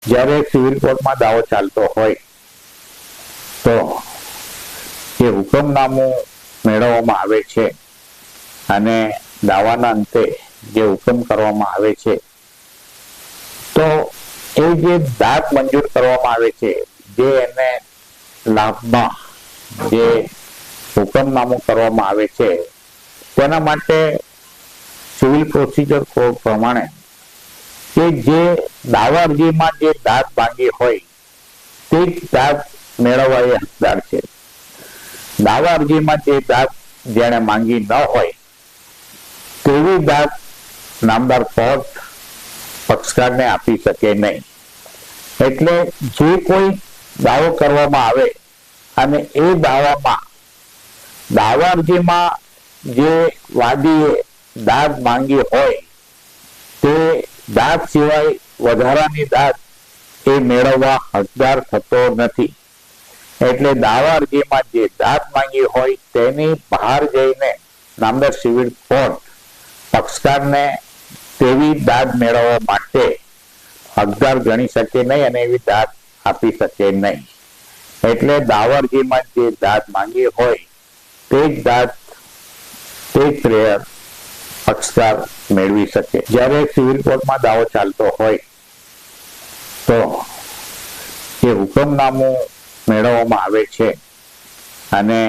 જ્યારે સિવિલ કોર્ટમાં દાવો ચાલતો હોય તો એ હુકમનામું મેળવવામાં આવે છે અને દાવાના અંતે જે હુકમ કરવામાં આવે છે તો એ જે દાદ મંજૂર કરવામાં આવે છે, જે એને લાભમાં જે હુકમનામું કરવામાં આવે છે તેના માટે સિવિલ પ્રોસિજર કોડ પ્રમાણે કે જે દાવા અરજીમાં જે દાદ માંગી હોય તે જ દાદ મેળવવા એ હકદાર છે. દાવા અરજીમાં જે દાદ જેણે માંગી ન હોય તેવી દાદ નામદાર કોર્ટ પક્ષકારને આપી શકે નહીં. એટલે જે કોઈ દાવો કરવામાં આવે અને એ દાવામાં દાવા અરજીમાં જે વાદીએ દાદ માંગી હોય તે દાદ સિવાય વધારાની દાદ એ મેળવવા હકદાર થતો નથી. એટલે દાવા અરજીમાં જે દાદ માંગી હોય તેની બહાર જઈને નામદાર સિવિલ કોર્ટ પક્ષકારને તેવી દાદ મેળવવા માટે હકદાર ગણી શકે નહીં અને એવી દાદ આપી શકે નહીં. એટલે દાવા અરજીમાં જે દાદ માંગી હોય તે જ દાદ તે જ પ્રેયર પક્ષકાર મેળવી શકે. જ્યારે સિવિલ કોર્ટમાં દાવો ચાલતો હોય તો એ હુકમનામું મેળવવામાં આવે છે અને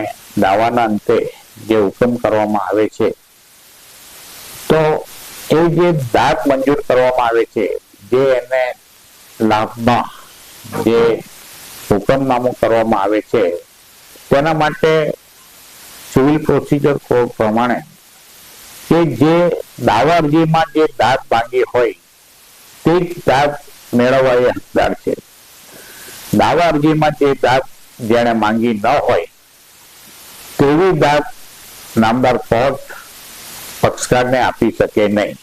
દાવાના અંતે જે હુકમ કરવામાં આવે છે તો એ જે દાદ મંજૂર કરવામાં આવે છે, જે એને લાભમાં જે હુકમનામું કરવામાં આવે છે તેના માટે સિવિલ પ્રોસિજર કોડ પ્રમાણે કે જે દાવા અરજીમાં જે દાદ માંગી હોય તે જ દાદ મેળવવા એ હકદાર છે. દાવા અરજીમાં જે દાદ જેણે માંગી ન હોય તેવી દાદ નામદાર કોર્ટ પક્ષકારને આપી શકે નહીં.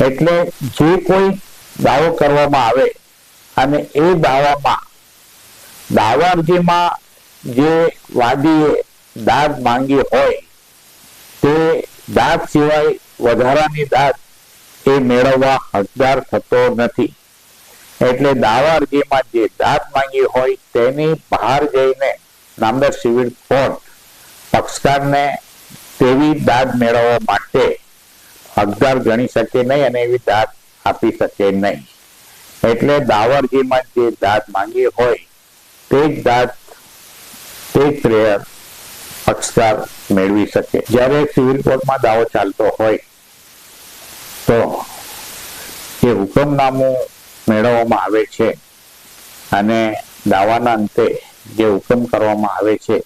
એટલે જે કોઈ દાવો કરવામાં આવે અને એ દાવામાં દાવા અરજીમાં જે વાદીએ દાદ માંગી હોય તે દાદ સિવાય વધારાની દાદ એ મેળવવા હકદાર થતો નથી. એટલે દાવા અરજીમાં જે દાદ માંગી હોય તેની બહાર જઈને નામદાર સિવિલ કોર્ટ પક્ષકારને તેવી દાદ મેળવવા માટે હકદાર ગણી શકે નહીં અને એવી દાદ આપી શકે નહીં. એટલે દાવા અરજીમાં જે દાદ માંગી હોય તે જ દાદ તે જ પ્રેયર પક્ષકાર મેળવી શકે. જ્યારે સિવિલ કોર્ટમાં દાવો ચાલતો હોય તો એ હુકમનામું મેળવવામાં આવે છે અને દાવાના અંતે જે હુકમ કરવામાં આવે છે